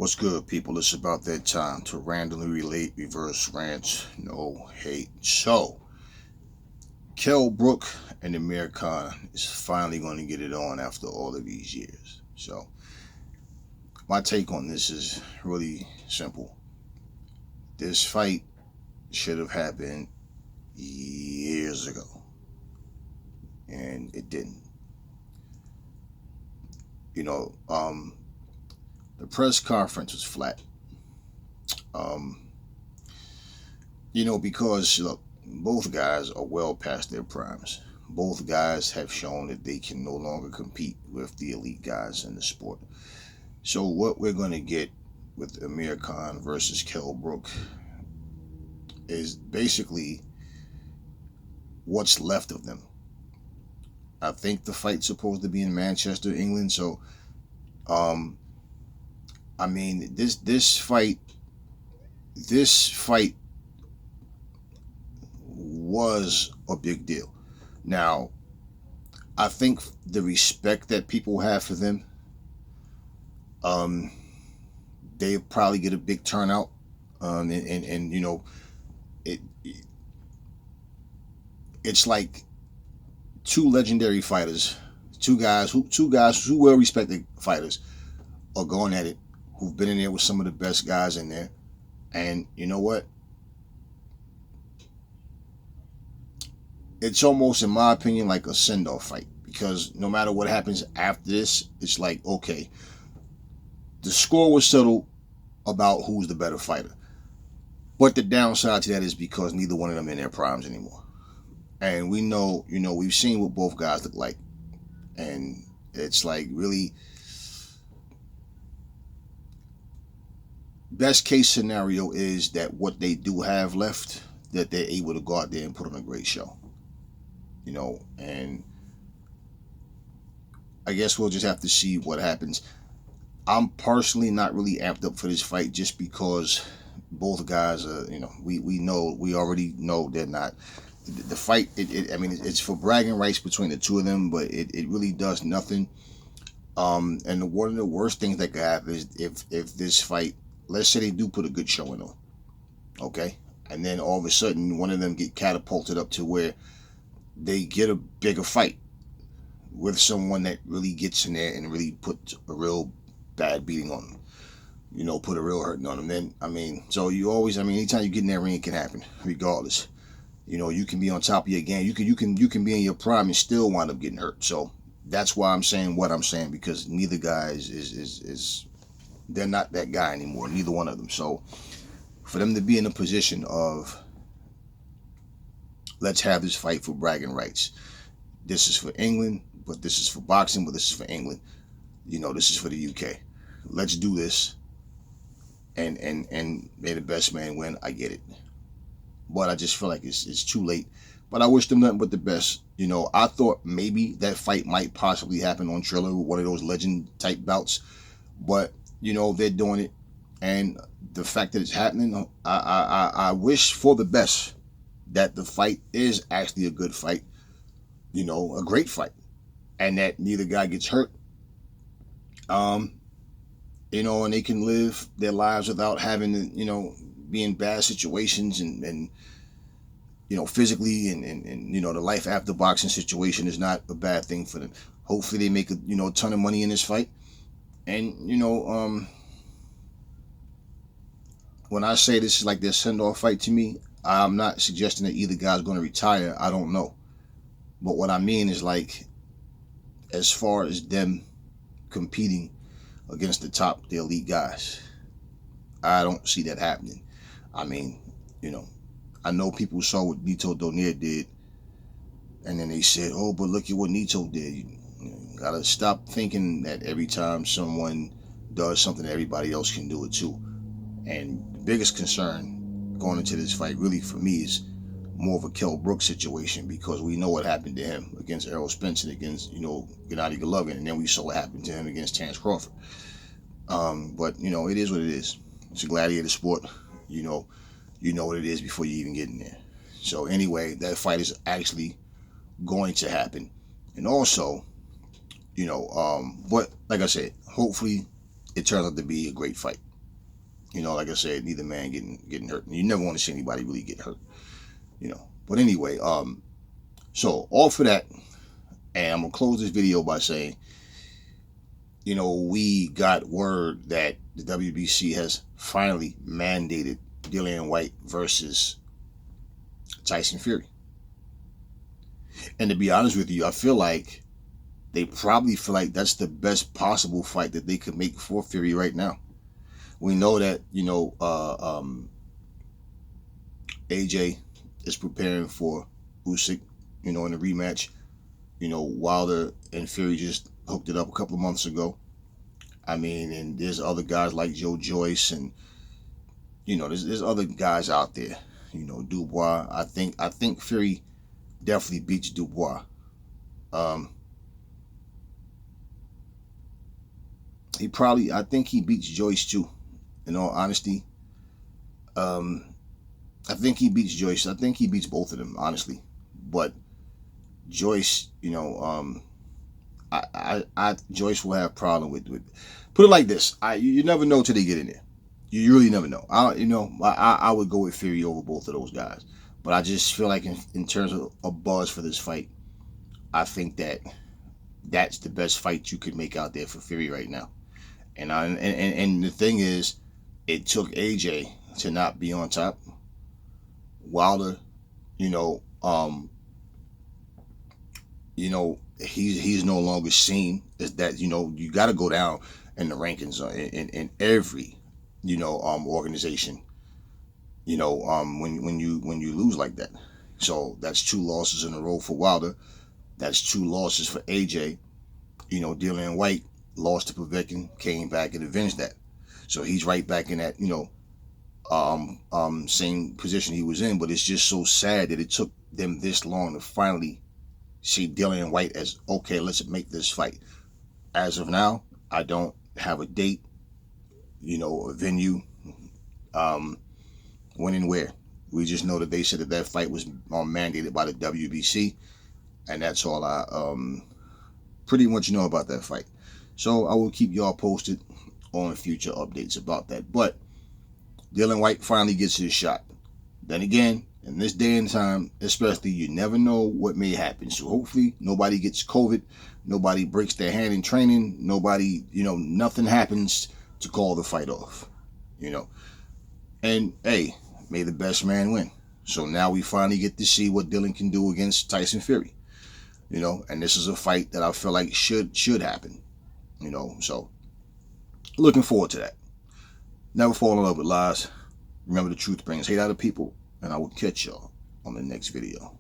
What's good, people? It's about that time to randomly relate, reverse rants, no hate. So, Kell, Brook, and Amir is finally going to get it on after all of these years. So, my take on this is really simple. This fight should have happened years ago, and it didn't. You know, the press conference was flat. Um, because look, both guys are well past their primes. Both guys have shown that they can no longer compete with the elite guys in the sport. So what we're going to get with Amir Khan versus Kell Brook is basically what's left of them. I think the fight's supposed to be in Manchester, England. So, um, I mean, this fight was a big deal. Now, I think the respect that people have for them, um, they probably get a big turnout. And it it's like two legendary fighters, two guys who well respected fighters are going at it, who've been in there with some of the best guys in there. And you know what? It's almost, in my opinion, like a send off fight because no matter what happens after this, it's like, okay, the score was settled about who's the better fighter. But the downside to that is because neither one of them in their primes anymore. And we know, we've seen what both guys look like. And it's like really best case scenario is that what they do have left, that they're able to go out there and put on a great show. And I guess we'll just have to see what happens. I'm personally not really amped up for this fight just because both guys are, we already know they're not. The fight, I mean, it's for bragging rights between the two of them, but it really does nothing. And one of the worst things that could happen is if this fight, let's say they do put a good showing on, okay, and then all of a sudden one of them get catapulted up to where they get a bigger fight with someone that really gets in there and really puts a real bad beating on them. Put a real hurting on them. Then, so anytime you get in that ring, it can happen, regardless. You can be on top of your game. You can be in your prime and still wind up getting hurt. So that's why I'm saying what I'm saying, because neither guy is they're not that guy anymore. Neither one of them. So for them to be in a position of, let's have this fight for bragging rights. This is for England, but this is for boxing, but this is for England. This is for the UK. Let's do this. And may the best man win. I get it. But I just feel like it's too late. But I wish them nothing but the best. I thought maybe that fight might possibly happen on Triller with one of those legend type bouts. But, they're doing it. And the fact that it's happening, I wish for the best that the fight is actually a good fight. A great fight. And that neither guy gets hurt. And they can live their lives without having to, be in bad situations and physically and the life after boxing situation is not a bad thing for them. Hopefully they make a ton of money in this fight. And, when I say this is like their send-off fight to me, I'm not suggesting that either guy's going to retire. I don't know. But what I mean is, like, as far as them competing against the elite guys, I don't see that happening. I mean, I know people saw what Nito Donaire did, and then they said, oh, but look at what Nito did. You gotta stop thinking that every time someone does something, everybody else can do it too. And the biggest concern going into this fight, really for me, is more of a Kell Brook situation, because we know what happened to him against Errol Spence and against, Gennady Golovkin, and then we saw what happened to him against Terence Crawford. But it is what it is. It's a gladiator sport. You know what it is before you even get in there. So anyway, that fight is actually going to happen. And also, but like I said, hopefully it turns out to be a great fight. You know, like I said, neither man getting hurt. You never want to see anybody really get hurt. You know. But anyway, so all for that, and I'm gonna close this video by saying, you know, we got word that the WBC has finally mandated Dillian Whyte versus Tyson Fury. And to be honest with you, I feel like they probably feel like that's the best possible fight that they could make for Fury right now. We know that, you know, AJ is preparing for Usyk, you know, in the rematch. You know, Wilder and Fury just hooked it up a couple of months ago. I mean, and there's other guys like Joe Joyce, and you know, there's other guys out there. You know, Dubois. I think Fury definitely beats Dubois. I think he beats Joyce too. In all honesty, I think he beats Joyce. I think he beats both of them, honestly. But Joyce, you know, Joyce will have a problem with. Put it like this: you never know till they get in there. You really never know. I would go with Fury over both of those guys. But I just feel like in terms of a buzz for this fight, I think that's the best fight you could make out there for Fury right now. And the thing is, it took AJ to not be on top. Wilder, you know, he's no longer seen as that. You know, you got to go down in the rankings in every, you know, organization. You know, when you lose like that. So that's 2 losses in a row for Wilder. That's 2 losses for AJ. You know, Dillian Whyte lost to Povetkin, came back and avenged that. So he's right back in that, you know, same position he was in. But it's just so sad that it took them this long to finally see Dillian Whyte as, okay, let's make this fight. As of now, I don't have a date, you know, a venue, when and where. We just know that they said that fight was mandated by the WBC, and that's all I pretty much know about that fight. So I will keep y'all posted on future updates about that. But Dillian Whyte finally gets his shot. Then again, in this day and time, especially, you never know what may happen. So hopefully nobody gets COVID, nobody breaks their hand in training, nobody, you know, nothing happens to call the fight off, you know. And hey, may the best man win. So now we finally get to see what Dillian can do against Tyson Fury, you know. And this is a fight that I feel like should happen, you know. So looking forward to that. Never fall in love with lies. Remember, the truth brings hate out of people, and I will catch y'all on the next video.